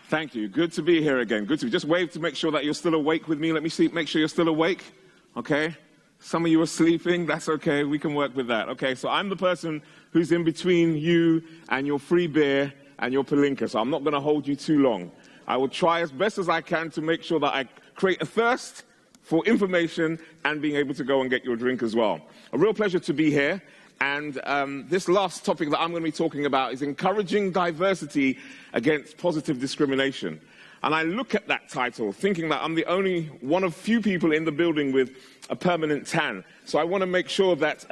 Thank you. Good to be here again. Good to just wave to make sure that you're still awake with me. Let me see, make sure you're still awake. Okay? Some of you are sleeping. That's okay. We can work with that. Okay, so I'm the person who's in between you and your free beer and your palinka, so I'm not going to hold you too long. I will try as best as I can to make sure that I create a thirst for information and being able to go and get your drink as well. A real pleasure to be here. And this last topic that I'm going to be talking about is encouraging diversity against positive discrimination. And I look at that title thinking that I'm the only one of few people in the building with a permanent tan. So I want to make sure that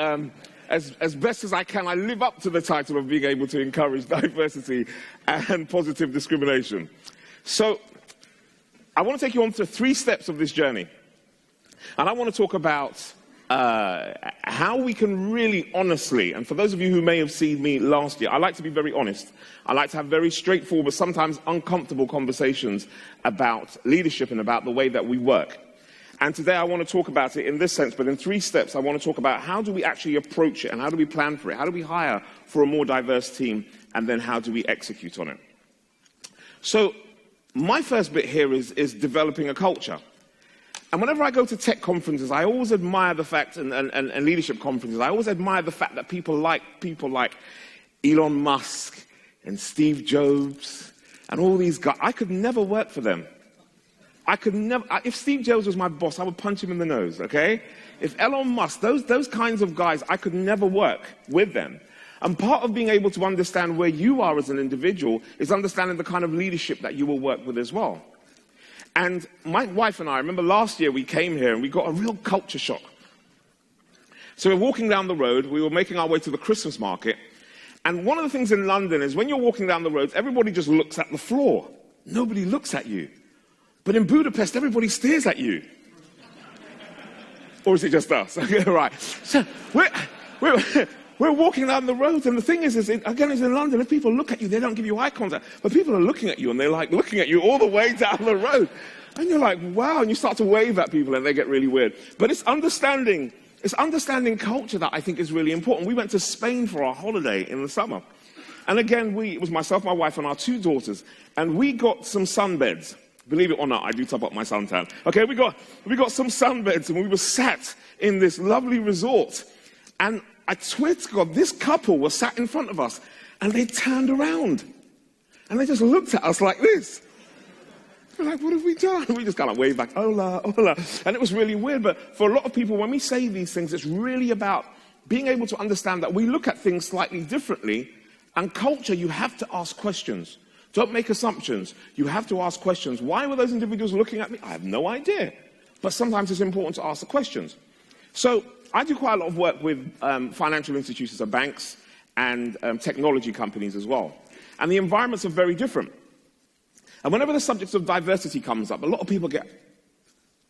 as best as I can, I live up to the title of being able to encourage diversity and positive discrimination. So I want to take you on to 3 steps of this journey. And I want to talk about how we can really honestly, and for those of you who may have seen me last year, I like to be very honest. I like to have very straightforward, but sometimes uncomfortable conversations about leadership and about the way that we work. And today I want to talk about it in this sense, but in 3 steps I want to talk about how do we actually approach it and how do we plan for it? How do we hire for a more diverse team? And then how do we execute on it? So my first bit here is developing a culture. And whenever I go to tech conferences, I always admire the fact, and leadership conferences, I always admire the fact that people like Elon Musk and Steve Jobs and all these guys. I could never work for them. I could never, if Steve Jobs was my boss, I would punch him in the nose, okay? If Elon Musk, those kinds of guys, I could never work with them. And part of being able to understand where you are as an individual is understanding the kind of leadership that you will work with as well. And my wife and I remember last year we came here and we got a real culture shock. So we're walking down the road, we were making our way to the Christmas market, and one of the things in London is when you're walking down the roads, everybody just looks at the floor. Nobody looks at you. But in Budapest, everybody stares at you. Or is it just us? Okay, right. So we're walking down the road, and the thing is again, is in London, if people look at you, they don't give you eye contact. But people are looking at you, and they're like looking at you all the way down the road. And you're like, wow, and you start to wave at people, and they get really weird. But it's understanding culture that I think is really important. We went to Spain for our holiday in the summer. And again, it was myself, my wife, and our 2 daughters. And we got some sunbeds. Believe it or not, I do top up my suntan. Okay, we got some sunbeds, and we were sat in this lovely resort. And I swear to God, this couple was sat in front of us, and they turned around. And they just looked at us like this. We're like, what have we done? We just kind of waved back, hola, hola. And it was really weird, but for a lot of people, when we say these things, it's really about being able to understand that we look at things slightly differently. And culture, you have to ask questions. Don't make assumptions. You have to ask questions. Why were those individuals looking at me? I have no idea. But sometimes it's important to ask the questions. So I do quite a lot of work with financial institutions, so banks and technology companies as well. And the environments are very different. And whenever the subject of diversity comes up, a lot of people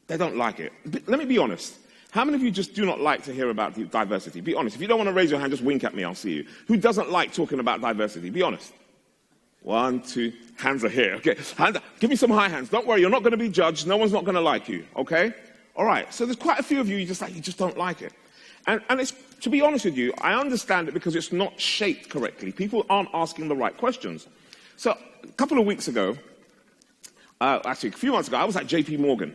they don't like it. Let me be honest. How many of you just do not like to hear about diversity? Be honest. If you don't want to raise your hand, just wink at me, I'll see you. Who doesn't like talking about diversity? Be honest. 1, 2, hands are here. Okay, give me some high hands. Don't worry, you're not going to be judged. No one's not going to like you, okay? All right, so there's quite a few of you, you just don't like it. And it's, to be honest with you, I understand it because it's not shaped correctly. People aren't asking the right questions. So a couple of weeks ago, actually a few months ago, I was at JP Morgan.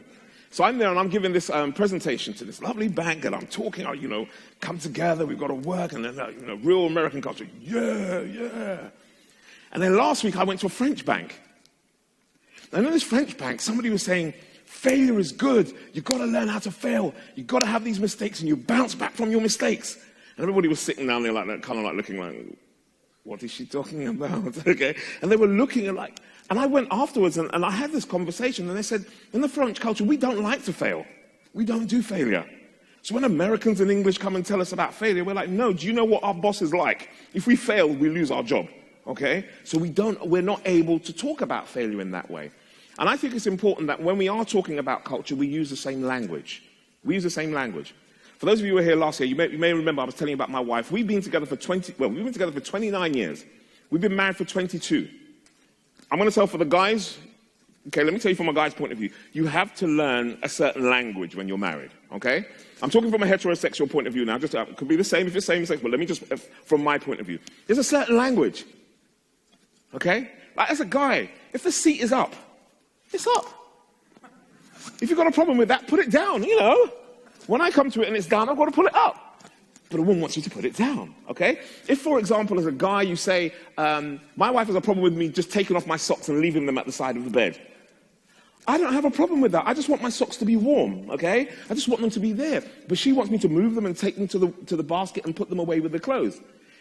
So I'm there and I'm giving this presentation to this lovely bank, and I'm talking, come together, we've got to work, and then, real American culture, yeah. And then last week I went to a French bank. And in this French bank, somebody was saying, failure is good. You've got to learn how to fail. You've got to have these mistakes, and you bounce back from your mistakes. And everybody was sitting down there like that, kind of like looking like, what is she talking about? Okay. And they were looking and I went afterwards and I had this conversation, and they said, in the French culture, we don't like to fail. We don't do failure. So when Americans and English come and tell us about failure, we're like, no, do you know what our boss is like? If we fail, we lose our job. Okay? So we're not able to talk about failure in that way. And I think it's important that when we are talking about culture, we use the same language. We use the same language. For those of you who were here last year, you may remember I was telling you about my wife. We've been together for 29 years. We've been married for 22. I'm going to tell for the guys, okay, let me tell you from a guy's point of view, you have to learn a certain language when you're married, okay? I'm talking from a heterosexual point of view now. Just it could be the same if it's same sex, but let me from my point of view. There's a certain language. Okay? Like, as a guy, If the seat is up, it's up. If you've got a problem with that, put it down, you know. When I come to it and it's down, I've got to pull it up. But a woman wants you to put it down, okay? If, for example, as a guy, you say, my wife has a problem with me just taking off my socks and leaving them at the side of the bed. I don't have a problem with that. I just want my socks to be warm, okay? I just want them to be there. But she wants me to move them and take them to the basket and put them away with the clothes.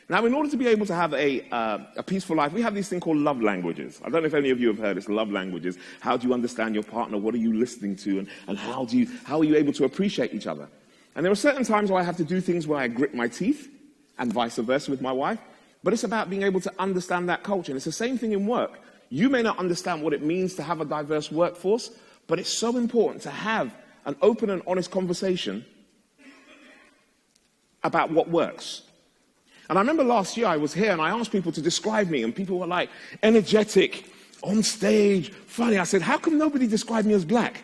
Now, in order to be able to have a peaceful life, we have this thing called love languages. I don't know if any of you have heard this, love languages. How do you understand your partner? What are you listening to? And how are you able to appreciate each other? And there are certain times where I have to do things where I grit my teeth, and vice versa with my wife. But it's about being able to understand that culture. And it's the same thing in work. You may not understand what it means to have a diverse workforce, but it's so important to have an open and honest conversation about what works. And I remember last year I was here and I asked people to describe me, and people were like, energetic, on stage, funny. I said, how come nobody described me as black?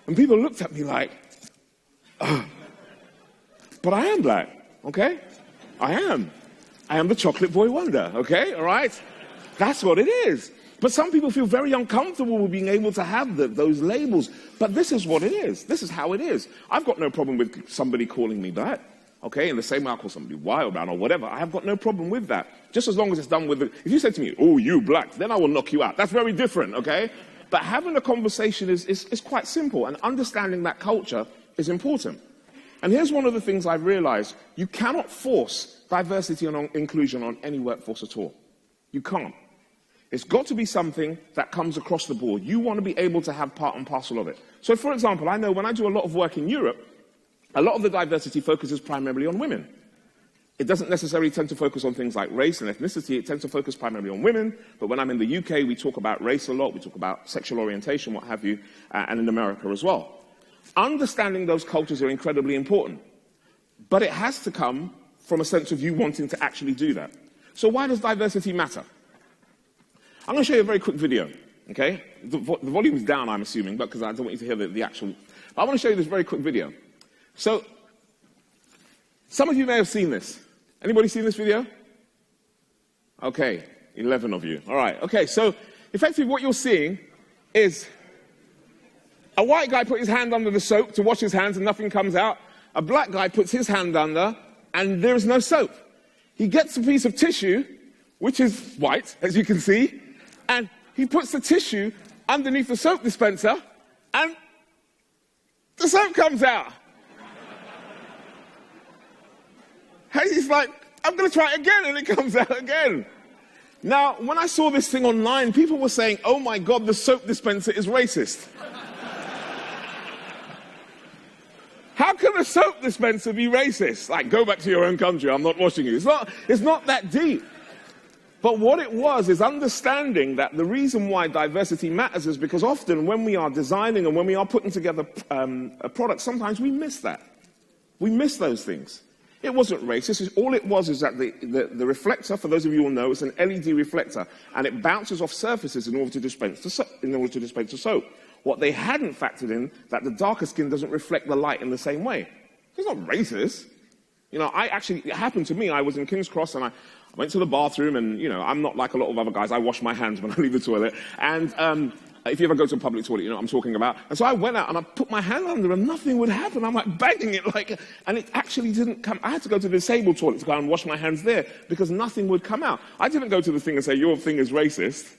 And people looked at me like, but I am black, okay? I am. I am the chocolate boy wonder, okay? All right? That's what it is. But some people feel very uncomfortable with being able to have those labels. But this is what it is. This is how it is. I've got no problem with somebody calling me black, okay? In the same way I call somebody wild man or whatever. I have got no problem with that. Just as long as it's done with if you say to me, oh, you black, then I will knock you out. That's very different, okay? But having a conversation is quite simple, and understanding that culture is important. And here's one of the things I've realized. You cannot force diversity and inclusion on any workforce at all. You can't. It's got to be something that comes across the board. You want to be able to have part and parcel of it. So, for example, I know when I do a lot of work in Europe, a lot of the diversity focuses primarily on women. It doesn't necessarily tend to focus on things like race and ethnicity. It tends to focus primarily on women. But when I'm in the UK, we talk about race a lot. We talk about sexual orientation, what have you, and in America as well. Understanding those cultures are incredibly important. But it has to come from a sense of you wanting to actually do that. So why does diversity matter? I'm going to show you a very quick video, okay? The volume's down, I'm assuming, because I don't want you to hear the actual... But I want to show you this very quick video. So, some of you may have seen this. Anybody seen this video? Okay, 11 of you. All right, okay, so effectively what you're seeing is a white guy put his hand under the soap to wash his hands and nothing comes out. A black guy puts his hand under and there is no soap. He gets a piece of tissue, which is white, as you can see, and he puts the tissue underneath the soap dispenser, and the soap comes out. And he's like, I'm going to try it again, and it comes out again. Now, when I saw this thing online, people were saying, oh my God, the soap dispenser is racist. How can a soap dispenser be racist? Like, go back to your own country, I'm not washing you. It's not that deep. But what it was is understanding that the reason why diversity matters is because often when we are designing and when we are putting together a product, sometimes we miss that. We miss those things. It wasn't racist. All it was is that the reflector, for those of you who know, is an LED reflector, and it bounces off surfaces in order to dispense the soap. What they hadn't factored in, that the darker skin doesn't reflect the light in the same way. It's not racist. You know, it happened to me. I was in King's Cross, and I went to the bathroom, and, you know, I'm not like a lot of other guys. I wash my hands when I leave the toilet. And if you ever go to a public toilet, you know what I'm talking about. And so I went out, and I put my hand under, and nothing would happen. I'm like banging it, and it actually didn't come. I had to go to the disabled toilet to go and wash my hands there, because nothing would come out. I didn't go to the thing and say, your thing is racist.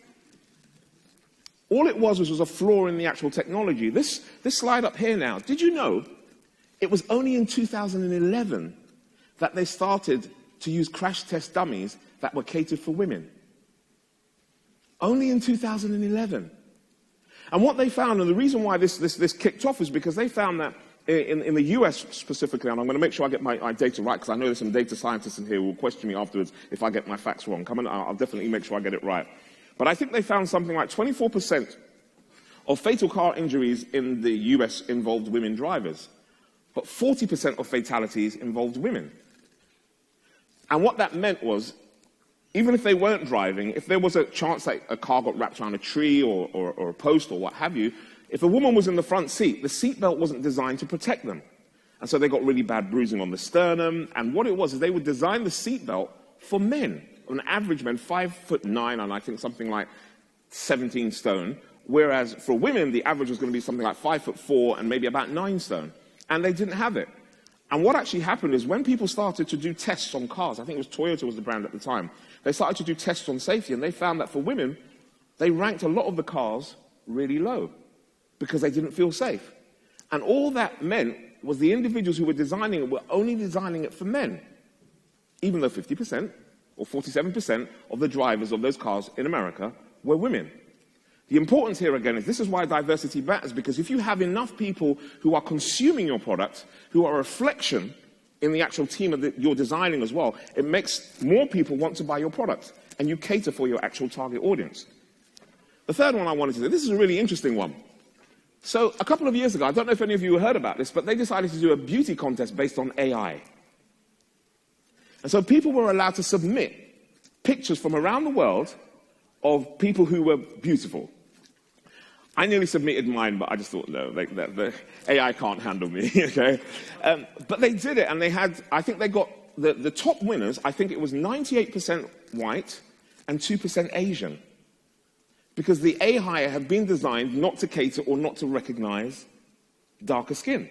All it was a flaw in the actual technology. This slide up here now, did you know it was only in 2011 that they started to use crash test dummies that were catered for women? Only in 2011. And what they found, and the reason why this kicked off, is because they found that in the US specifically, and I'm going to make sure I get my data right, because I know there's some data scientists in here who will question me afterwards if I get my facts wrong. Come on, I'll definitely make sure I get it right. But I think they found something like 24% of fatal car injuries in the US involved women drivers, but 40% of fatalities involved women. And what that meant was, even if they weren't driving, if there was a chance that a car got wrapped around a tree or a post or what have you, if a woman was in the front seat, the seatbelt wasn't designed to protect them. And so they got really bad bruising on the sternum. And what it was is they would design the seatbelt for men. on average men, 5'9", and I think something like 17 stone, whereas for women, the average was going to be something like 5'4" and maybe about 9 stone. And they didn't have it. And what actually happened is when people started to do tests on cars, I think it was Toyota was the brand at the time, they started to do tests on safety, and they found that for women, they ranked a lot of the cars really low because they didn't feel safe. And all that meant was the individuals who were designing it were only designing it for men, even though 50% or 47% of the drivers of those cars in America were women. The importance here again is this is why diversity matters, because if you have enough people who are consuming your product, who are a reflection in the actual team that you're designing as well, it makes more people want to buy your product, and you cater for your actual target audience. The third one I wanted to say, this is a really interesting one. So a couple of years ago, I don't know if any of you heard about this, but they decided to do a beauty contest based on AI. And so people were allowed to submit pictures from around the world of people who were beautiful. I nearly submitted mine, but I just thought, no, the AI can't handle me, okay? But they did it, and they had, I think they got the top winners, I think it was 98% white and 2% Asian. Because the AI had been designed not to cater or not to recognize darker skin.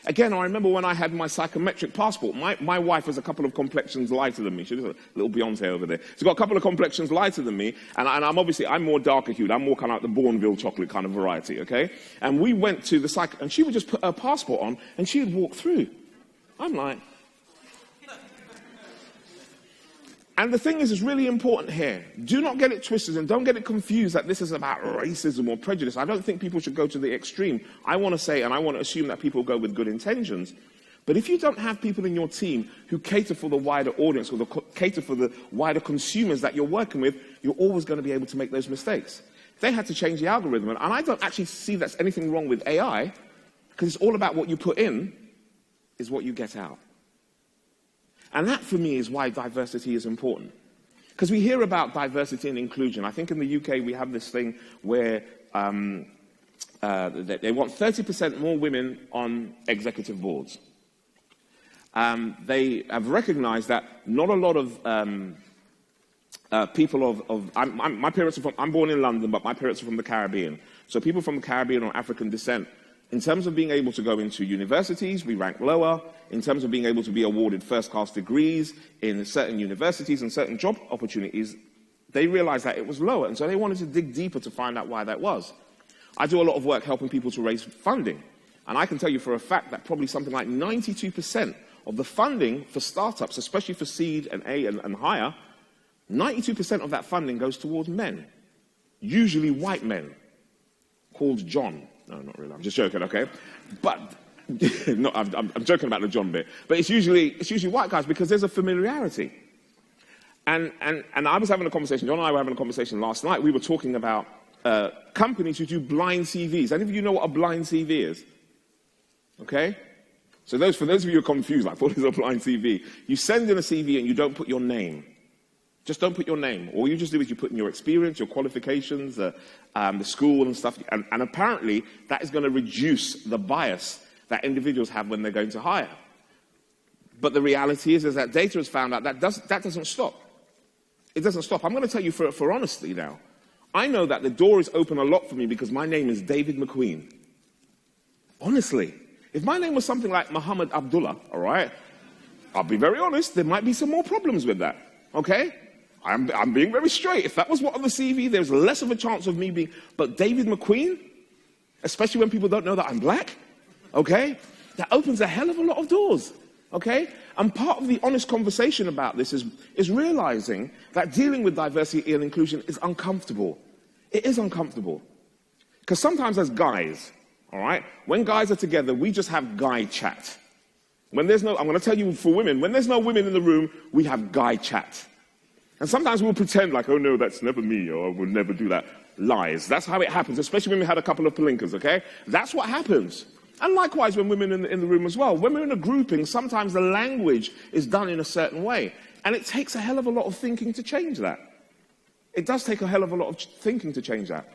Again, I remember when I had my psychometric passport, my wife was a couple of complexions lighter than me. She was a little Beyonce over there. She's got a couple of complexions lighter than me, and I'm more darker hued. I'm more kind of like the Bourneville chocolate kind of variety, okay? And we went to the psych, and she would just put her passport on, and she would walk through. I'm like... And the thing is, it's really important here. Do not get it twisted and don't get it confused that this is about racism or prejudice. I don't think people should go to the extreme. I want to say, and I want to assume that people go with good intentions. But if you don't have people in your team who cater for the wider audience or cater for the wider consumers that you're working with, you're always going to be able to make those mistakes. They had to change the algorithm. And I don't actually see that's anything wrong with AI, because it's all about what you put in is what you get out. And that, for me, is why diversity is important. Because we hear about diversity and inclusion. I think in the UK we have this thing where they want 30% more women on executive boards. They have recognized that not a lot of people my parents are from, I'm born in London, but my parents are from the Caribbean. So people from the Caribbean or African descent, in terms of being able to go into universities, we rank lower. In terms of being able to be awarded first-class degrees in certain universities and certain job opportunities, they realized that it was lower. And so they wanted to dig deeper to find out why that was. I do a lot of work helping people to raise funding. And I can tell you for a fact that probably something like 92% of the funding for startups, especially for seed and A and higher, 92% of that funding goes towards men, usually white men, called John. No, not really. I'm just joking, okay? But no, I'm joking about the John bit. But it's usually white guys because there's a familiarity. And I was having a conversation. John and I were having a conversation last night. We were talking about companies who do blind CVs. Any of you know what a blind CV is? Okay? So for those of you who are confused, like, what is a blind CV? You send in a CV and you don't put your name. Just don't put your name. All you just do is you put in your experience, your qualifications, the school and stuff. And apparently, that is going to reduce the bias that individuals have when they're going to hire. But the reality is that data has found out that doesn't stop. It doesn't stop. I'm going to tell you for honesty now. I know that the door is open a lot for me because my name is David McQueen. Honestly. If my name was something like Muhammad Abdullah, all right, I'll be very honest, there might be some more problems with that, okay? I'm being very straight. If that was what on the CV, there's less of a chance of me being... But David McQueen, especially when people don't know that I'm black, okay, that opens a hell of a lot of doors, okay? And part of the honest conversation about this is realizing that dealing with diversity and inclusion is uncomfortable. It is uncomfortable. Because sometimes as guys, all right, when guys are together, we just have guy chat. When there's no... I'm going to tell you for women, when there's no women in the room, we have guy chat. And sometimes we'll pretend like, oh no, that's never me, or I would never do that. Lies. That's how it happens, especially when we had a couple of palinkas, okay? That's what happens. And likewise when women in the room as well. When we're in a grouping, sometimes the language is done in a certain way. And it takes a hell of a lot of thinking to change that. It does take a hell of a lot of thinking to change that.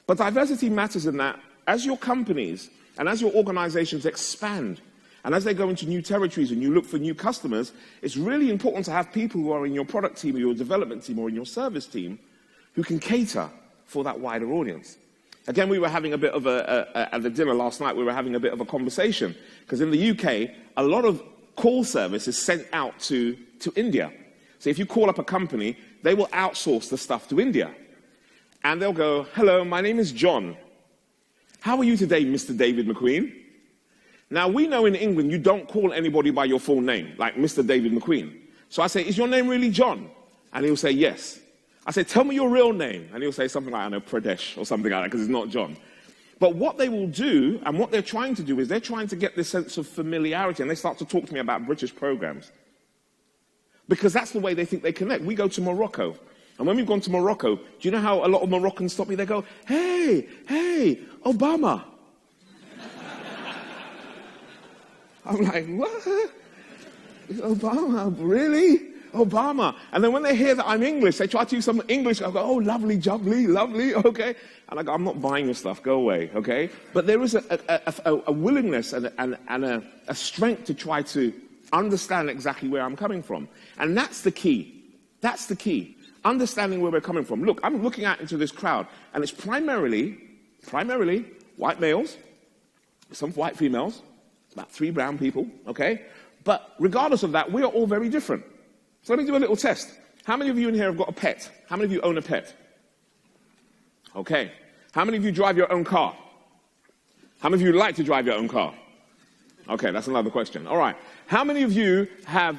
But diversity matters in that as your companies and as your organizations expand, And as they go into new territories and you look for new customers, it's really important to have people who are in your product team or your development team or in your service team who can cater for that wider audience. Again, we were having a bit of at the dinner last night, we were having a bit of a conversation, because in the UK, a lot of call service is sent out to India. So if you call up a company, they will outsource the stuff to India. And they'll go, hello, my name is John. How are you today, Mr. David McQueen? Now, we know in England you don't call anybody by your full name, like Mr. David McQueen. So I say, is your name really John? And he'll say, yes. I say, tell me your real name. And he'll say something like, I don't know, Pradesh or something like that, because it's not John. But what they will do, and what they're trying to do, is they're trying to get this sense of familiarity, and they start to talk to me about British programs. Because that's the way they think they connect. We go to Morocco. And when we've gone to Morocco, do you know how a lot of Moroccans stop me? They go, hey, Obama. I'm like, what? Obama, really? Obama. And then when they hear that I'm English, they try to use some English. I go, oh, lovely, jubbly, lovely, okay. And I go, I'm not buying your stuff, go away, okay. But there is a willingness and a strength to try to understand exactly where I'm coming from. And that's the key. That's the key. Understanding where we're coming from. Look, I'm looking out into this crowd, and it's primarily white males, some white females, about 3 brown people, okay? But regardless of that, we are all very different. So let me do a little test. How many of you in here have got a pet? How many of you own a pet? Okay. How many of you drive your own car? How many of you like to drive your own car? Okay, that's another question. All right. How many of you have,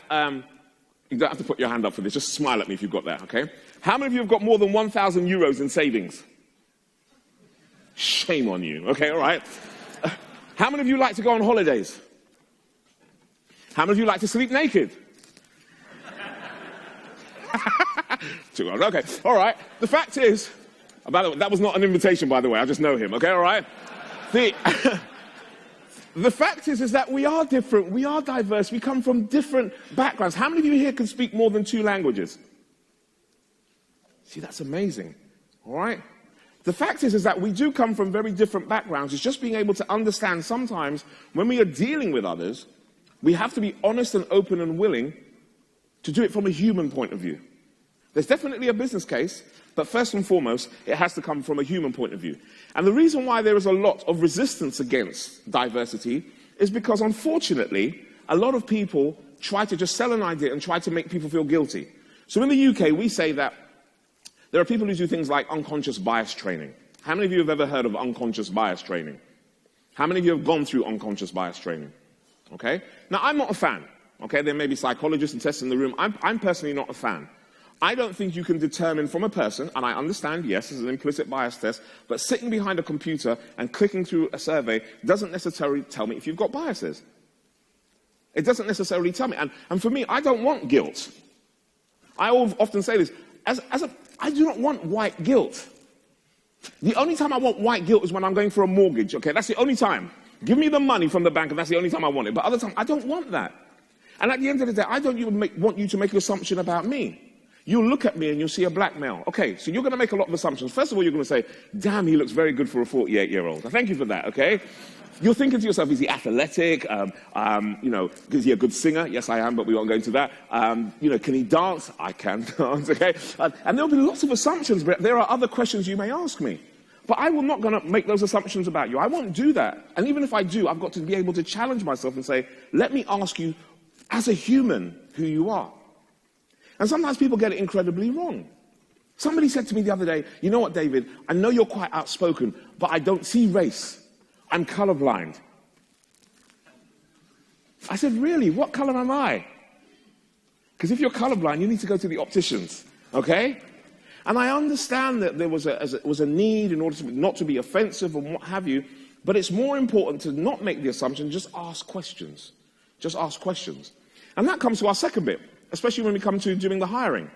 you don't have to put your hand up for this, just smile at me if you've got that, okay? How many of you have got more than 1,000 euros in savings? Shame on you, okay, all right. How many of you like to go on holidays? How many of you like to sleep naked? Okay, all right. The fact is, by the way, that was not an invitation, by the way. I just know him, okay, all right? The fact is that we are different, we are diverse, we come from different backgrounds. How many of you here can speak more than 2 languages? See, that's amazing, all right? The fact is that we do come from very different backgrounds. It's just being able to understand sometimes when we are dealing with others, we have to be honest and open and willing to do it from a human point of view. There's definitely a business case, but first and foremost, it has to come from a human point of view. And the reason why there is a lot of resistance against diversity is because, unfortunately, a lot of people try to just sell an idea and try to make people feel guilty. So in the UK, we say that there are people who do things like unconscious bias training. How many of you have ever heard of unconscious bias training? How many of you have gone through unconscious bias training? Okay? Now, I'm not a fan. Okay? There may be psychologists and tests in the room. I'm personally not a fan. I don't think you can determine from a person, and I understand, yes, it's an implicit bias test, but sitting behind a computer and clicking through a survey doesn't necessarily tell me if you've got biases. It doesn't necessarily tell me. And for me, I don't want guilt. I often say this, I do not want white guilt. The only time I want white guilt is when I'm going for a mortgage, okay? That's the only time. Give me the money from the bank, and that's the only time I want it. But other times, I don't want that. And at the end of the day, I don't even want you to make an assumption about me. You'll look at me and you'll see a black male. Okay, so you're going to make a lot of assumptions. First of all, you're going to say, damn, he looks very good for a 48-year-old. Thank you for that, okay? You're thinking to yourself, is he athletic? Is he a good singer? Yes, I am, but we won't go into that. Can he dance? I can dance, okay? And there'll be lots of assumptions, but there are other questions you may ask me. But I will not going to make those assumptions about you. I won't do that. And even if I do, I've got to be able to challenge myself and say, let me ask you, as a human, who you are. And sometimes people get it incredibly wrong. Somebody said to me the other day, you know what, David, I know you're quite outspoken, but I don't see race. I'm colorblind. I said, really? What color am I? Because if you're colorblind, you need to go to the opticians, okay? And I understand that there was a need in order to not to be offensive and what have you, but it's more important to not make the assumption, just ask questions. Just ask questions. And that comes to our second bit, especially when we come to doing the hiring.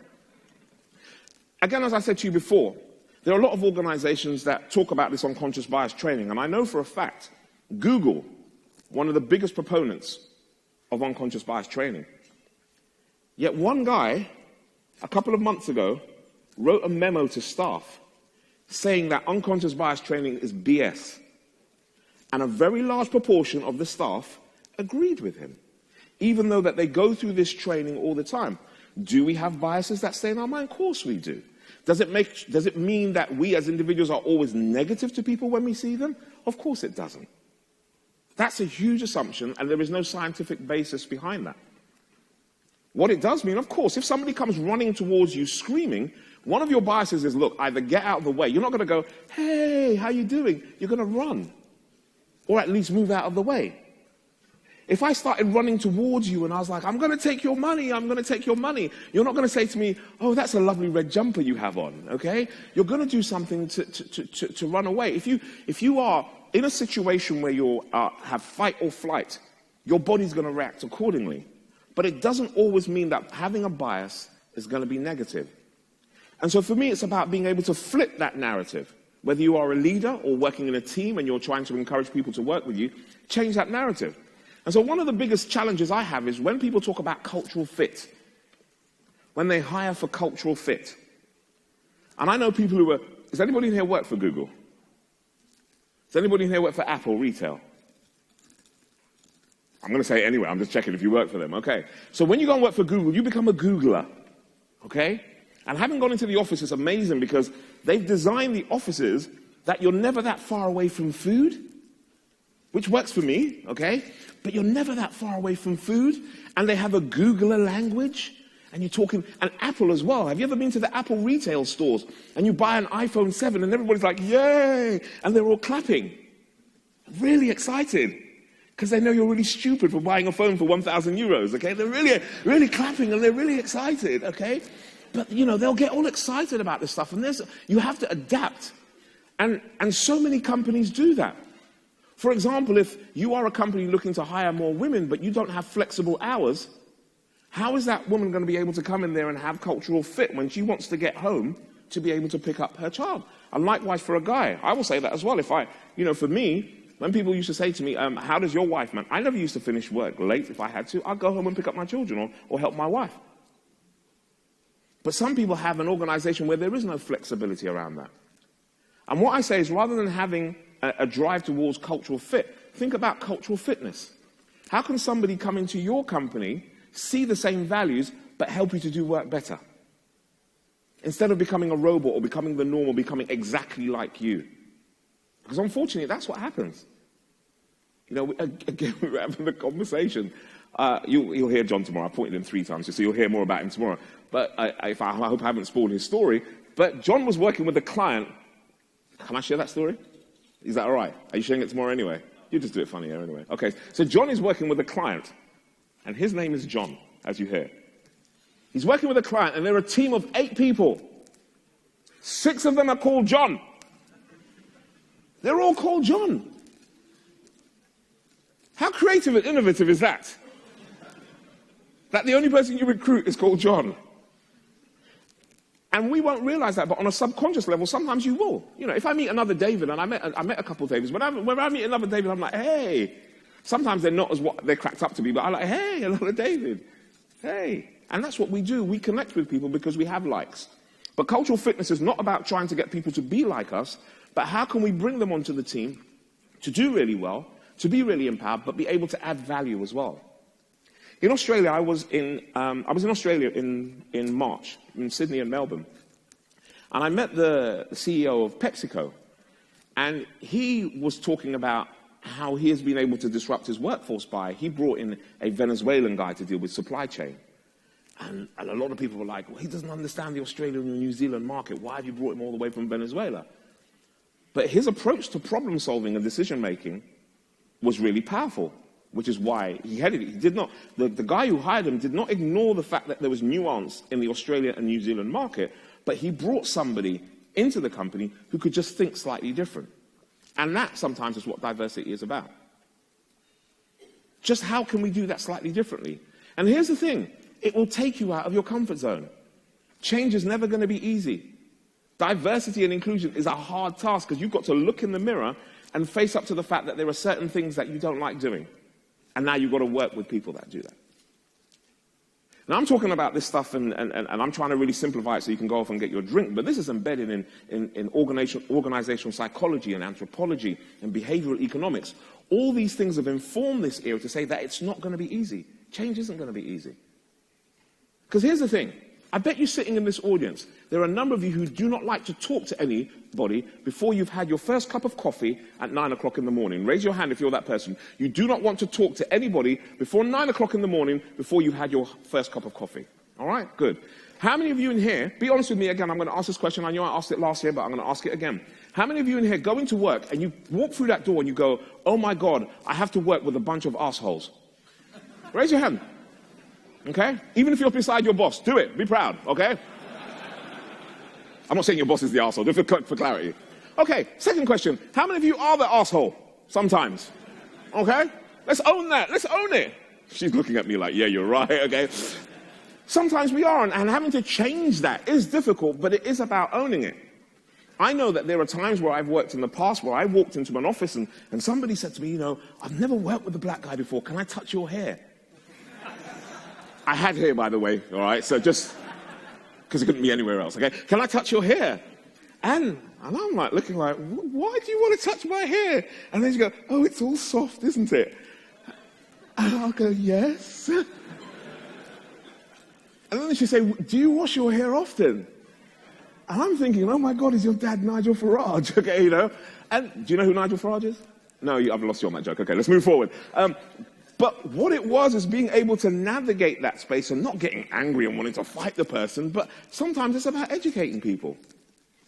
Again, as I said to you before, there are a lot of organizations that talk about this unconscious bias training, and I know for a fact, Google, one of the biggest proponents of unconscious bias training. Yet one guy, a couple of months ago, wrote a memo to staff saying that unconscious bias training is BS. And a very large proportion of the staff agreed with him, even though that they go through this training all the time. Do we have biases that stay in our mind? Of course we do. Does it mean that we as individuals are always negative to people when we see them? Of course it doesn't. That's a huge assumption, and there is no scientific basis behind that. What it does mean, of course, if somebody comes running towards you screaming, one of your biases is, look, either get out of the way. You're not going to go, hey, how you doing? You're going to run, or at least move out of the way. If I started running towards you and I was like, I'm going to take your money, I'm going to take your money, you're not going to say to me, oh, that's a lovely red jumper you have on, okay? You're going to do something to run away. If you are in a situation where you have fight or flight, your body's going to react accordingly. But it doesn't always mean that having a bias is going to be negative. And so for me, it's about being able to flip that narrative. Whether you are a leader or working in a team and you're trying to encourage people to work with you, change that narrative. And so one of the biggest challenges I have is when people talk about cultural fit, when they hire for cultural fit. And I know people who does anybody in here work for Google? Does anybody in here work for Apple retail? I'm going to say it anyway, I'm just checking if you work for them, okay. So when you go and work for Google, you become a Googler, okay? And having gone into the office is amazing because they've designed the offices that you're never that far away from food, which works for me, okay? But you're never that far away from food, and they have a Googler language, and you're talking, and Apple as well. Have you ever been to the Apple retail stores, and you buy an iPhone 7, and everybody's like, yay, and they're all clapping, really excited, because they know you're really stupid for buying a phone for 1,000 euros, okay? They're really, really clapping, and they're really excited, okay? But, you know, they'll get all excited about this stuff, and you have to adapt, and so many companies do that. For example, if you are a company looking to hire more women, but you don't have flexible hours, how is that woman going to be able to come in there and have cultural fit when she wants to get home to be able to pick up her child? And likewise for a guy, I will say that as well. For me, when people used to say to me, how does your wife, man? I never used to finish work late if I had to. I'd go home and pick up my children or help my wife. But some people have an organization where there is no flexibility around that. And what I say is rather than having a drive towards cultural fit, think about cultural fitness. How can somebody come into your company, see the same values, but help you to do work better? Instead of becoming a robot or becoming the norm or becoming exactly like you. Because unfortunately, that's what happens. You know, again, we were having the conversation. You'll hear John tomorrow. I pointed him 3 times, so you'll hear more about him tomorrow. But I hope I haven't spoiled his story. But John was working with a client. Can I share that story? Is that all right? Are you sharing it tomorrow anyway? You just do it funny here anyway. Okay, so John is working with a client, and his name is John, as you hear. He's working with a client, and they're a team of 8 people. 6 of them are called John. They're all called John. How creative and innovative is that? That the only person you recruit is called John. And we won't realize that, but on a subconscious level, sometimes you will. You know, if I meet another David, and I met a couple of Davids, when I meet another David, I'm like, hey. Sometimes they're not as what they're cracked up to be, but I'm like, hey, another David. Hey. And that's what we do. We connect with people because we have likes. But cultural fitness is not about trying to get people to be like us, but how can we bring them onto the team to do really well, to be really empowered, but be able to add value as well. In Australia, I was in Australia in March, in Sydney and Melbourne. And I met the CEO of PepsiCo. And he was talking about how he has been able to disrupt his workforce by, he brought in a Venezuelan guy to deal with supply chain. And a lot of people were like, well, he doesn't understand the Australian and New Zealand market. Why have you brought him all the way from Venezuela? But his approach to problem solving and decision making was really powerful, which is why he headed it. He did not, the guy who hired him did not ignore the fact that there was nuance in the Australian and New Zealand market, but he brought somebody into the company who could just think slightly different. And that sometimes is what diversity is about. Just how can we do that slightly differently? And here's the thing, it will take you out of your comfort zone. Change is never going to be easy. Diversity and inclusion is a hard task because you've got to look in the mirror and face up to the fact that there are certain things that you don't like doing. And now you've got to work with people that do that. Now, I'm talking about this stuff, and I'm trying to really simplify it so you can go off and get your drink, but this is embedded in organizational psychology and anthropology and behavioral economics. All these things have informed this era to say that it's not going to be easy. Change isn't going to be easy. Because here's the thing. I bet you sitting in this audience, there are a number of you who do not like to talk to anybody before you've had your first cup of coffee at 9 o'clock in the morning. Raise your hand if you're that person. You do not want to talk to anybody before 9 o'clock in the morning before you've had your first cup of coffee. All right? Good. How many of you in here, be honest with me again, I'm going to ask this question. I know I asked it last year, but I'm going to ask it again. How many of you in here go into work and you walk through that door and you go, oh my God, I have to work with a bunch of assholes? Raise your hand. Okay? Even if you're beside your boss, do it. Be proud, okay? I'm not saying your boss is the arsehole, just for clarity. Okay, second question. How many of you are the arsehole? Sometimes. Okay? Let's own that. Let's own it. She's looking at me like, yeah, you're right, okay? Sometimes we are, and having to change that is difficult, but it is about owning it. I know that there are times where I've worked in the past where I walked into an office and somebody said to me, you know, I've never worked with a black guy before. Can I touch your hair? I had hair, by the way, all right? So just, because it couldn't be anywhere else, okay? Can I touch your hair? And I'm like, looking like, why do you want to touch my hair? And then she go, oh, it's all soft, isn't it? And I'll go, yes. And then she say, do you wash your hair often? And I'm thinking, oh my God, is your dad Nigel Farage? Okay, you know? And do you know who Nigel Farage is? No, I've lost you on that joke. Okay, let's move forward. But what it was is being able to navigate that space and not getting angry and wanting to fight the person, but sometimes it's about educating people.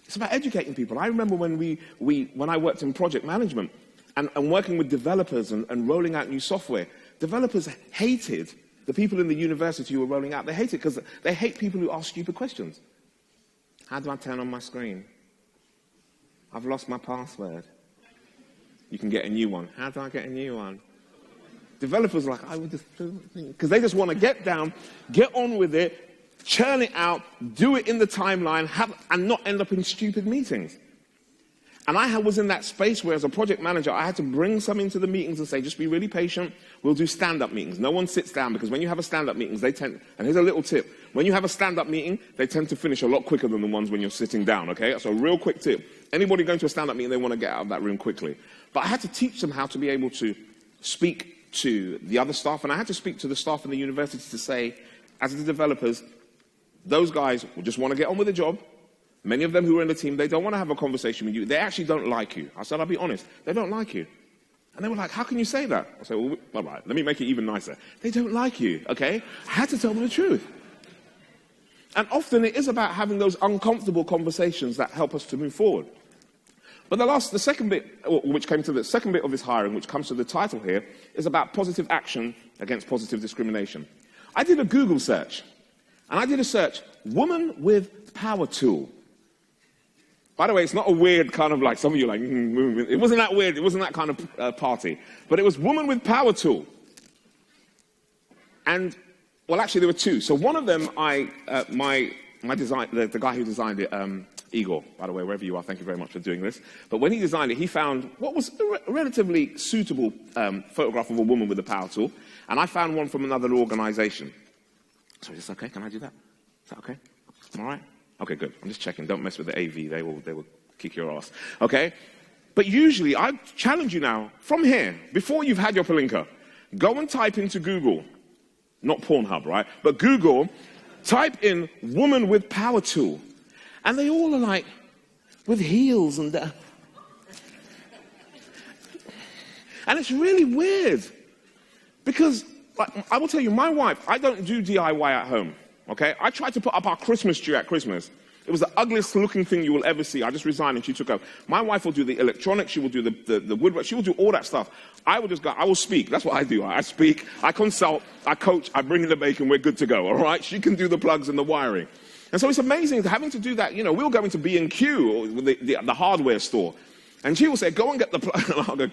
It's about educating people. I remember when I worked in project management and working with developers and rolling out new software, developers hated the people in the university who were rolling out. They hate it because they hate people who ask stupid questions. How do I turn on my screen? I've lost my password. You can get a new one. How do I get a new one? Developers are like, I would just, because they just want to get down, get on with it, churn it out, do it in the timeline, and not end up in stupid meetings. And I was in that space where, as a project manager, I had to bring some into the meetings and say, just be really patient. We'll do stand-up meetings. No one sits down, because when you have a stand-up meetings, they tend, and here's a little tip, when you have a stand-up meeting, they tend to finish a lot quicker than the ones when you're sitting down, okay? That's a real quick tip. Anybody going to a stand-up meeting, they want to get out of that room quickly. But I had to teach them how to be able to speak to the other staff, and I had to speak to the staff in the university to say, as the developers, those guys just want to get on with the job. Many of them who are in the team, they don't want to have a conversation with you. They actually don't like you. I said, I'll be honest, they don't like you. And they were like, how can you say that? I said, well, all right, let me make it even nicer. They don't like you, okay? I had to tell them the truth. And often it is about having those uncomfortable conversations that help us to move forward. But the second bit, which came to the second bit of this hiring, which comes to the title here, is about positive action against positive discrimination. I did a Google search, and I did a search, woman with power tool. By the way, it's not a weird kind of like, some of you are like, it wasn't that weird, it wasn't that kind of party. But it was woman with power tool. And, well, actually there were two. So one of them, my design, the guy who designed it, Igor, by the way, wherever you are, thank you very much for doing this. But when he designed it, he found what was a relatively suitable photograph of a woman with a power tool, and I found one from another organization. So is this okay? Can I do that? Is that okay? All right? Okay, good. I'm just checking. Don't mess with the AV. They will kick your ass. Okay? But usually, I challenge you now, from here, before you've had your Palinka, go and type into Google, not Pornhub, right? But Google, type in woman with power tool. And they all are like, with heels and that. And it's really weird. Because, like, I will tell you, my wife, I don't do DIY at home, okay? I tried to put up our Christmas tree at Christmas. It was the ugliest looking thing you will ever see. I just resigned and she took over. My wife will do the electronics, she will do the woodwork, she will do all that stuff. I will just go, I will speak. That's what I do. I speak, I consult, I coach, I bring in the bacon, we're good to go, all right? She can do the plugs and the wiring. And so it's amazing having to do that. You know, we'll go into B&Q, or the hardware store, and she will say, go and get the plug. And I'll go,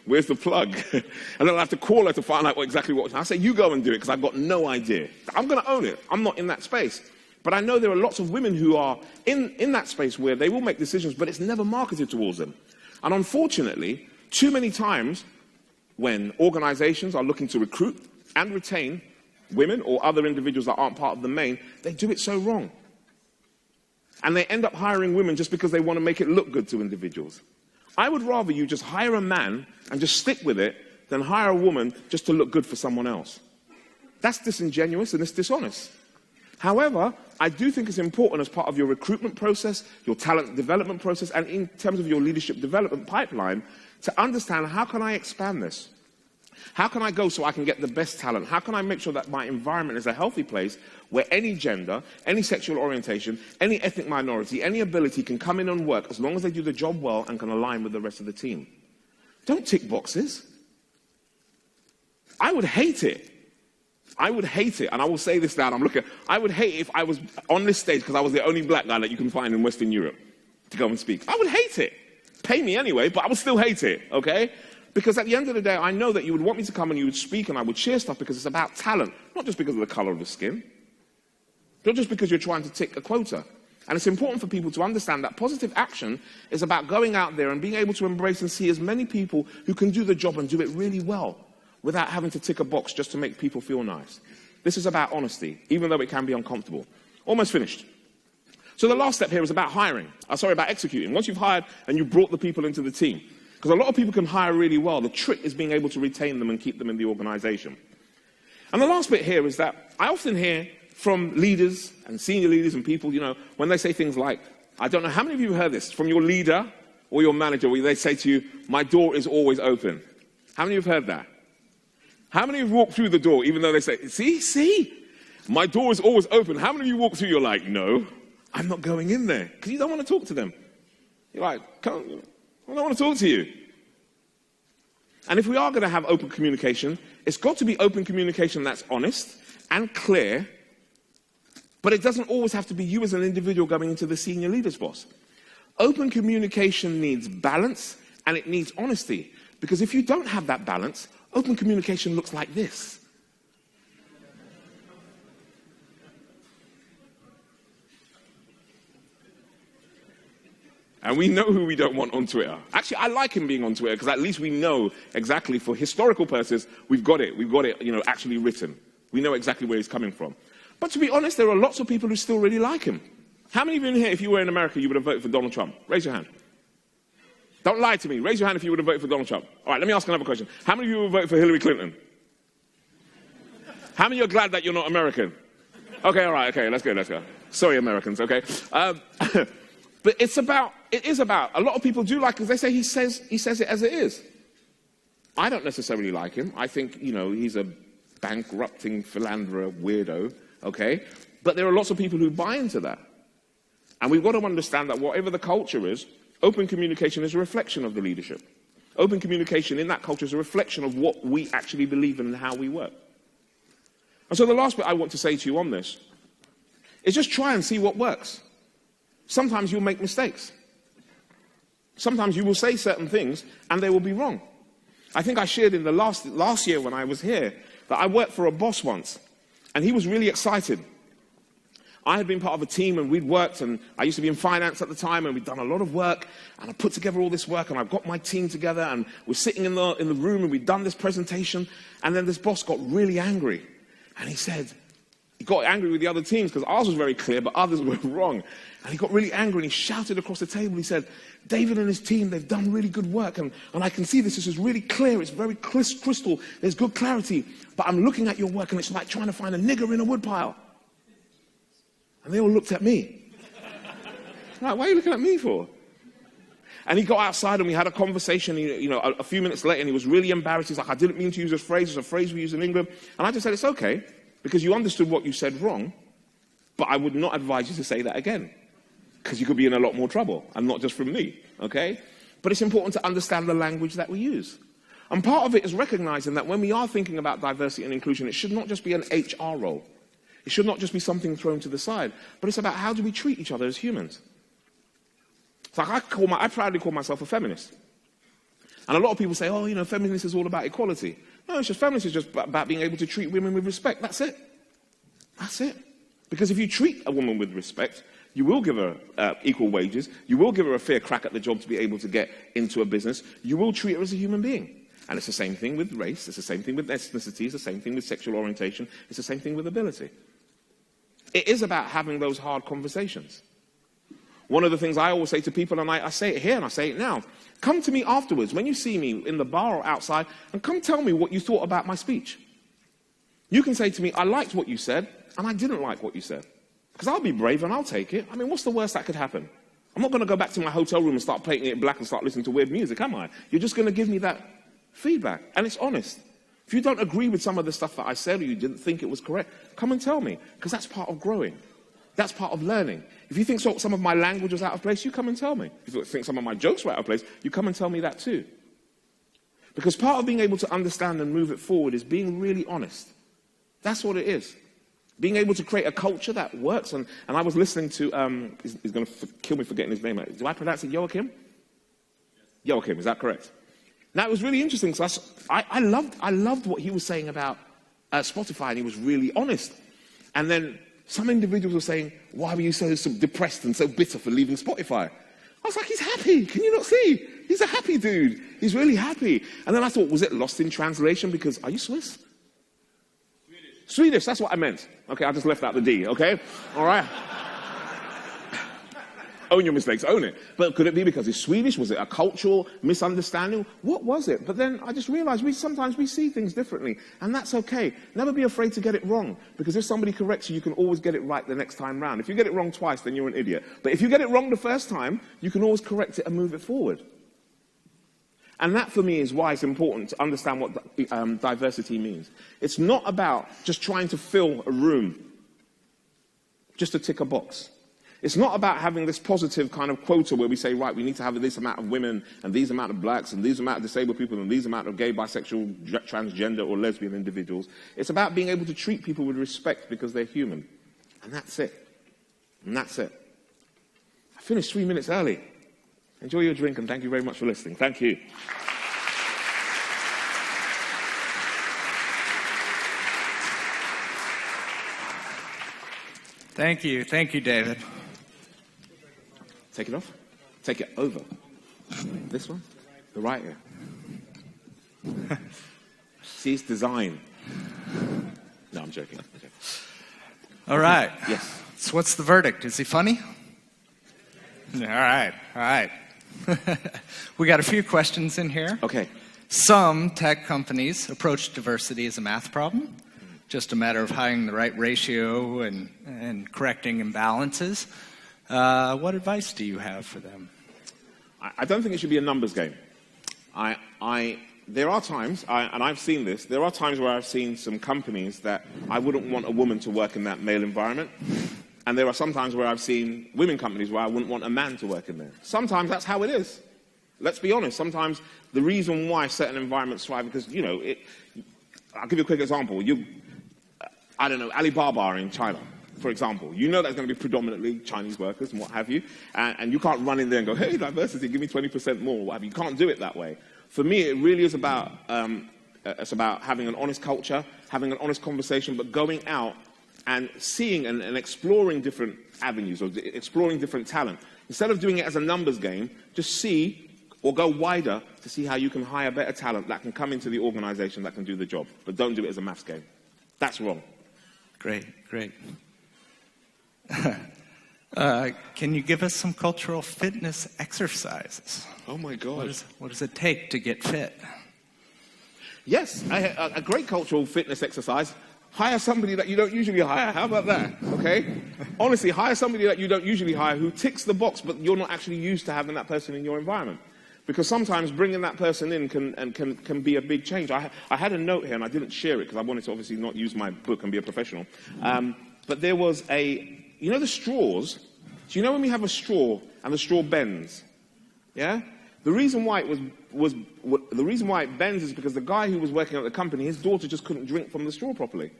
where's the plug? And then I'll have to call her to find out exactly what. I say, you go and do it, because I've got no idea. I'm going to own it. I'm not in that space. But I know there are lots of women who are in that space where they will make decisions, but it's never marketed towards them. And unfortunately, too many times when organizations are looking to recruit and retain women or other individuals that aren't part of the main, they do it so wrong. And they end up hiring women just because they want to make it look good to individuals. I would rather you just hire a man and just stick with it than hire a woman just to look good for someone else. That's disingenuous and it's dishonest. However, I do think it's important as part of your recruitment process, your talent development process, and in terms of your leadership development pipeline, to understand, how can I expand this? How can I go so I can get the best talent? How can I make sure that my environment is a healthy place where any gender, any sexual orientation, any ethnic minority, any ability can come in and work as long as they do the job well and can align with the rest of the team? Don't tick boxes. I would hate it. I would hate it, and I will say this now, I would hate it if I was on this stage because I was the only black guy that you can find in Western Europe to go and speak. I would hate it. Pay me anyway, but I would still hate it, okay? Because at the end of the day, I know that you would want me to come and you would speak and I would share stuff because it's about talent, not just because of the color of the skin, not just because you're trying to tick a quota. And it's important for people to understand that positive action is about going out there and being able to embrace and see as many people who can do the job and do it really well, without having to tick a box just to make people feel nice. This is about honesty, even though it can be uncomfortable. Almost finished. So the last step here is about hiring. About executing. Once you've hired and you've brought the people into the team. Because a lot of people can hire really well. The trick is being able to retain them and keep them in the organization. And the last bit here is that I often hear from leaders and senior leaders and people, when they say things like, I don't know, how many of you have heard this from your leader or your manager, where they say to you, my door is always open? How many of you have heard that? How many of you walk through the door, even though they say, see, my door is always open? How many of you walk through, you're like, no, I'm not going in there, because you don't want to talk to them. You're like, I don't want to talk to you. And if we are going to have open communication, it's got to be open communication that's honest and clear, but it doesn't always have to be you as an individual going into the senior leader's boss. Open communication needs balance and it needs honesty, because if you don't have that balance, open communication looks like this. And we know who we don't want on Twitter. Actually, I like him being on Twitter because at least we know exactly, for historical purposes, we've got it, actually written. We know exactly where he's coming from. But to be honest, there are lots of people who still really like him. How many of you in here, if you were in America, you would have voted for Donald Trump? Raise your hand. Don't lie to me. Raise your hand if you would have voted for Donald Trump. All right, let me ask another question. How many of you would vote for Hillary Clinton? How many are glad that you're not American? Okay, all right, okay, let's go. Sorry, Americans, okay? But it is about, a lot of people do like it because they say he says it as it is. I don't necessarily like him. I think, he's a bankrupting philanderer weirdo, okay? But there are lots of people who buy into that. And we've got to understand that whatever the culture is, open communication is a reflection of the leadership. Open communication in that culture is a reflection of what we actually believe in and how we work. And so the last bit I want to say to you on this is just try and see what works. Sometimes you'll make mistakes. Sometimes you will say certain things and they will be wrong. I think I shared in the last year when I was here that I worked for a boss once and he was really excited. I had been part of a team and we'd worked, and I used to be in finance at the time, and we'd done a lot of work, and I put together all this work and I've got my team together and we're sitting in the room and we'd done this presentation, and then this boss got really angry and he got angry with the other teams because ours was very clear but others were wrong, and he got really angry and he shouted across the table. He said, David and his team, they've done really good work, and I can see this is really clear, it's very crystal, there's good clarity, but I'm looking at your work and it's like trying to find a nigger in a woodpile. And they all looked at me. Like, why are you looking at me for? And he got outside and we had a conversation, a few minutes later, and he was really embarrassed. He's like, I didn't mean to use this phrase. It's a phrase we use in England. And I just said, it's okay, because you understood what you said wrong, but I would not advise you to say that again, because you could be in a lot more trouble, and not just from me, okay? But it's important to understand the language that we use. And part of it is recognizing that when we are thinking about diversity and inclusion, it should not just be an HR role. It should not just be something thrown to the side, but it's about how do we treat each other as humans. It's like I proudly call myself a feminist. And a lot of people say, oh, feminist is all about equality. No, it's just feminist is just about being able to treat women with respect. That's it. That's it. Because if you treat a woman with respect, you will give her equal wages. You will give her a fair crack at the job to be able to get into a business. You will treat her as a human being. And it's the same thing with race, it's the same thing with ethnicity, it's the same thing with sexual orientation, it's the same thing with ability. It is about having those hard conversations. One of the things I always say to people, and I say it here and I say it now, come to me afterwards, when you see me in the bar or outside, and come tell me what you thought about my speech. You can say to me, I liked what you said, and I didn't like what you said. Because I'll be brave and I'll take it. I mean, what's the worst that could happen? I'm not going to go back to my hotel room and start painting it black and start listening to weird music, am I? You're just going to give me that feedback, and it's honest. If you don't agree with some of the stuff that I said or you didn't think it was correct, come and tell me, because that's part of growing. That's part of learning. If you think some of my language was out of place, you come and tell me. If you think some of my jokes were out of place, you come and tell me that too. Because part of being able to understand and move it forward is being really honest. That's what it is. Being able to create a culture that works. And I was listening to, he's going to kill me for getting his name out. Do I pronounce it Joachim? Joachim, is that correct? Now, it was really interesting because I loved what he was saying about Spotify, and he was really honest. And then some individuals were saying, why were you so depressed and so bitter for leaving Spotify? I was like, he's happy. Can you not see? He's a happy dude. He's really happy. And then I thought, was it lost in translation? Because, are you Swiss? Swedish, that's what I meant. Okay, I just left out the D, okay? All right. Own your mistakes, own it. But could it be because he's Swedish? Was it a cultural misunderstanding? What was it? But then I just realized sometimes we see things differently, and that's okay. Never be afraid to get it wrong, because if somebody corrects you, you can always get it right the next time round. If you get it wrong twice, then you're an idiot. But if you get it wrong the first time, you can always correct it and move it forward. And that, for me, is why it's important to understand what diversity means. It's not about just trying to fill a room, just to tick a box. It's not about having this positive kind of quota where we say, right, we need to have this amount of women, and these amount of blacks, and these amount of disabled people, and these amount of gay, bisexual, transgender, or lesbian individuals. It's about being able to treat people with respect because they're human. And that's it. And that's it. I finished 3 minutes early. Enjoy your drink, and thank you very much for listening. Thank you. Thank you. Thank you, David. Take it off. Take it over. This one? The right ear. See, it's design. No, I'm joking. Okay. All right. Yes. So what's the verdict? Is he funny? All right. All right. We got a few questions in here. Okay. Some tech companies approach diversity as a math problem, just a matter of hiring the right ratio and correcting imbalances. What advice do you have for them? I don't think it should be a numbers game. There are times, and I've seen this, there are times where I've seen some companies that I wouldn't want a woman to work in that male environment. And there are some times where I've seen women companies where I wouldn't want a man to work in there. Sometimes that's how it is. Let's be honest. Sometimes the reason why certain environments thrive, because, you know, I'll give you a quick example. I don't know, Alibaba in China, for example. You know that's going to be predominantly Chinese workers and what have you. And you can't run in there and go, hey, diversity, give me 20% more, or what have you. You can't do it that way. For me, it really is about, it's about having an honest culture, having an honest conversation, but going out and seeing and exploring different avenues or exploring different talent. Instead of doing it as a numbers game, just see or go wider to see how you can hire better talent that can come into the organization that can do the job. But don't do it as a maths game. That's wrong. Great, great. Can you give us some cultural fitness exercises? Oh my God. What does it take to get fit? Yes, a great cultural fitness exercise. Hire somebody that you don't usually hire. How about that? Okay? Honestly, hire somebody that you don't usually hire who ticks the box, but you're not actually used to having that person in your environment. Because sometimes bringing that person in can be a big change. I had a note here, and I didn't share it because I wanted to obviously not use my book and be a professional. But there was you know the straws? Do you know when we have a straw and the straw bends? Yeah? The reason why it bends is because the guy who was working at the company, his daughter just couldn't drink from the straw properly.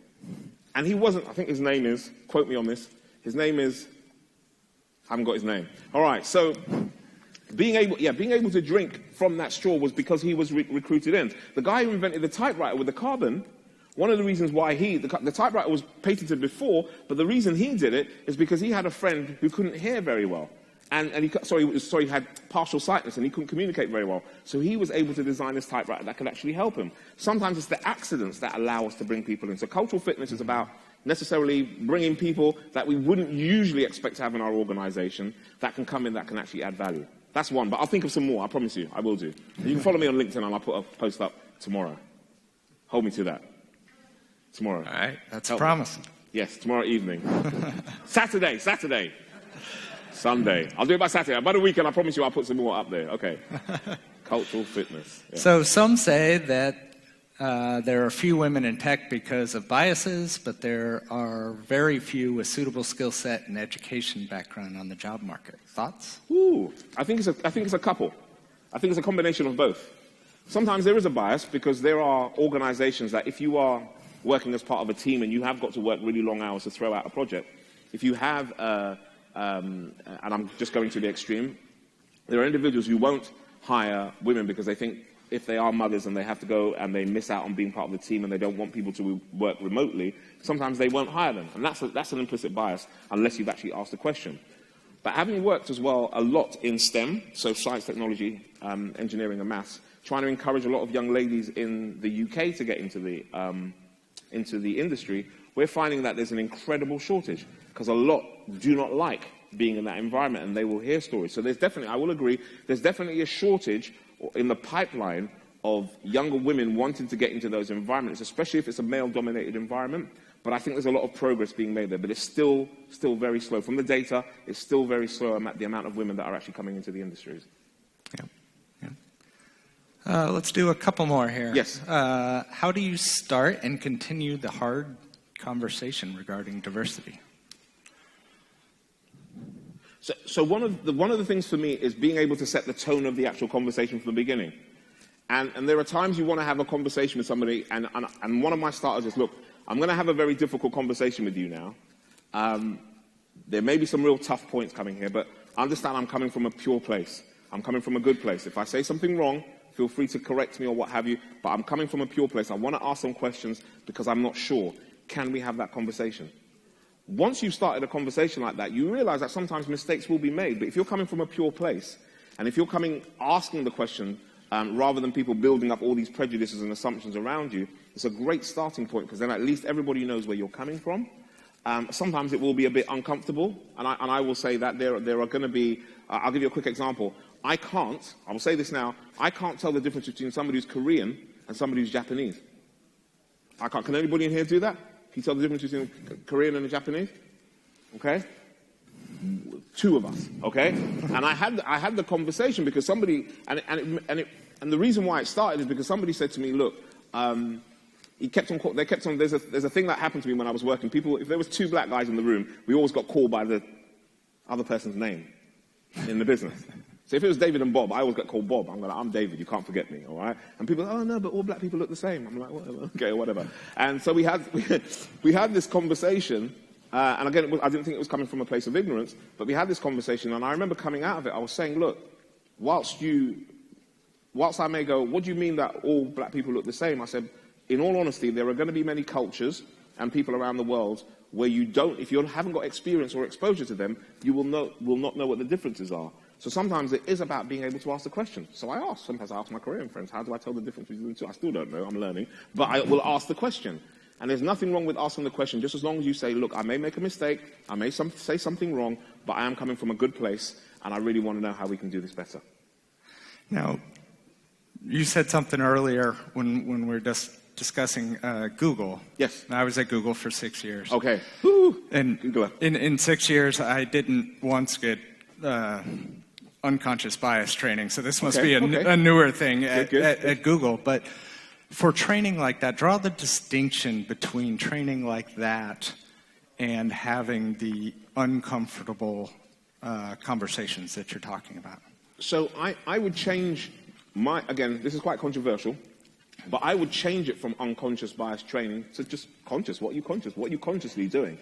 And he wasn't, I think his name is, quote me on this, his name is, I haven't got his name. All right, so being able to drink from that straw was because he was recruited in. The guy who invented the typewriter with the carbon, one of the reasons why the typewriter was patented before, but the reason he did it is because he had a friend who couldn't hear very well. And he had partial sightness and he couldn't communicate very well. So he was able to design this typewriter that could actually help him. Sometimes it's the accidents that allow us to bring people in. So cultural fitness is about necessarily bringing people that we wouldn't usually expect to have in our organization that can come in that can actually add value. That's one, but I'll think of some more, I promise you, I will do. And you can follow me on LinkedIn and I'll put a post up tomorrow. Hold me to that. Tomorrow. All right, that's promising. Yes, tomorrow evening. Saturday. Sunday. I'll do it by Saturday. By the weekend, I promise you I'll put some more up there. Okay. Cultural fitness. Yeah. So some say that there are few women in tech because of biases, but there are very few with suitable skill set and education background on the job market. Thoughts? Ooh, I think it's a couple. I think it's a combination of both. Sometimes there is a bias because there are organizations that if you are working as part of a team and you have got to work really long hours to throw out a project, if you have and I'm just going to the extreme, there are individuals who won't hire women because they think if they are mothers and they have to go and they miss out on being part of the team and they don't want people to work remotely, sometimes they won't hire them. And that's an implicit bias unless you've actually asked the question. But having worked as well a lot in STEM, so science, technology, engineering and maths, trying to encourage a lot of young ladies in the UK to get into the industry, we're finding that there's an incredible shortage because a lot do not like being in that environment and they will hear stories. So there's definitely, I will agree, there's definitely a shortage in the pipeline of younger women wanting to get into those environments, especially if it's a male-dominated environment. But I think there's a lot of progress being made there, but it's still very slow. From the data, it's still very slow the amount of women that are actually coming into the industries. Yeah. Let's do a couple more here. Yes. How do you start and continue the hard conversation regarding diversity? So one of the things for me is being able to set the tone of the actual conversation from the beginning. And there are times you want to have a conversation with somebody, and one of my starters is, look, I'm going to have a very difficult conversation with you now. There may be some real tough points coming here, but understand I'm coming from a pure place. I'm coming from a good place. If I say something wrong, feel free to correct me or what have you, but I'm coming from a pure place. I want to ask some questions because I'm not sure. Can we have that conversation? Once you've started a conversation like that, you realize that sometimes mistakes will be made, but if you're coming from a pure place, and if you're asking the question, rather than people building up all these prejudices and assumptions around you, it's a great starting point because then at least everybody knows where you're coming from. Sometimes it will be a bit uncomfortable, and I will say that there are going to be, I'll give you a quick example. I will say this now, I can't tell the difference between somebody who's Korean and somebody who's Japanese. I can't. Can anybody in here do that? Can you tell the difference between a Korean and a Japanese? Okay? Two of us, okay? And I had the conversation because somebody, and the reason why it started is because somebody said to me, look, there's a thing that happened to me when I was working. People, if there was two black guys in the room, we always got called by the other person's name in the business. So if it was David and Bob, I always got called Bob. I'm David, you can't forget me, all right? And people are like, oh no, but all black people look the same. I'm like, whatever, okay, whatever. And so we had this conversation, and again, I didn't think it was coming from a place of ignorance, but we had this conversation, and I remember coming out of it, I was saying, look, whilst I may go, what do you mean that all black people look the same? I said, in all honesty, there are going to be many cultures and people around the world where if you haven't got experience or exposure to them, you will not know what the differences are. So sometimes it is about being able to ask the question. So I ask. Sometimes I ask my Korean friends, how do I tell the difference between the two? I still don't know. I'm learning. But I will ask the question. And there's nothing wrong with asking the question, just as long as you say, look, I may make a mistake, I may say something wrong, but I am coming from a good place, and I really want to know how we can do this better. Now, you said something earlier when we were just discussing Google. Yes. I was at Google for 6 years. Okay. Woo. And in 6 years, I didn't once get unconscious bias training, so this must be a newer thing at Google. But for training like that, draw the distinction between training like that and having the uncomfortable conversations that you're talking about. So I would change again, this is quite controversial, but I would change it from unconscious bias training to just conscious. What are you consciously doing?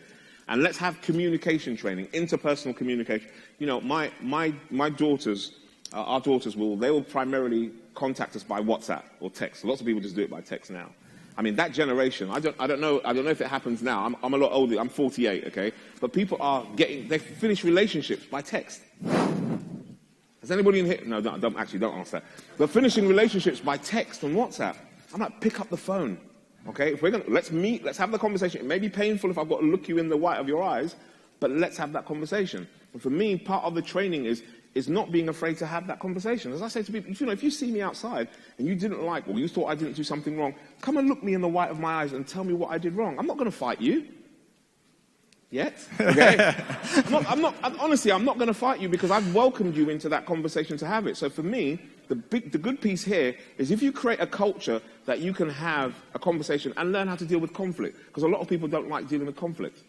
And let's have communication training, interpersonal communication. You know, my daughters, our daughters will primarily contact us by WhatsApp or text. Lots of people just do it by text now. I mean, that generation, I don't know if it happens now. I'm a lot older. I'm 48, okay? but people they finish relationships by text. Has anybody in here? No, don't answer that. But finishing relationships by text on WhatsApp. I'm like, pick up the phone. Okay, if let's meet, let's have the conversation. It may be painful if I've got to look you in the white of your eyes, but let's have that conversation. And for me, part of the training is not being afraid to have that conversation. As I say to people, if you see me outside and you didn't like, or you thought I didn't do something wrong, come and look me in the white of my eyes and tell me what I did wrong. I'm not going to fight you. Yet, okay? Honestly, I'm not going to fight you because I've welcomed you into that conversation to have it. So for me, the good piece here is if you create a culture that you can have a conversation and learn how to deal with conflict, because a lot of people don't like dealing with conflict.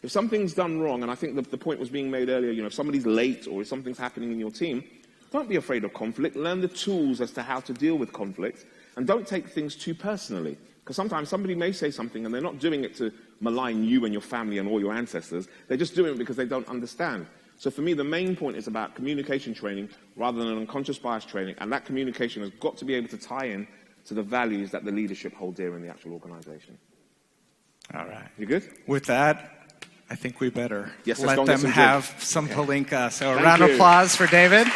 If something's done wrong, and I think the point was being made earlier, if somebody's late or if something's happening in your team, don't be afraid of conflict. Learn the tools as to how to deal with conflict, and don't take things too personally. Because sometimes somebody may say something and they're not doing it to malign you and your family and all your ancestors. They're just doing it because they don't understand. So for me, the main point is about communication training rather than an unconscious bias training. And that communication has got to be able to tie in to the values that the leadership hold dear in the actual organization. All right. You good? With that, I think we better let them have some palinka. So a round of applause for David.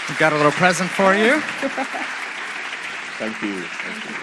We've got a little present for you. Thank you. Thank you.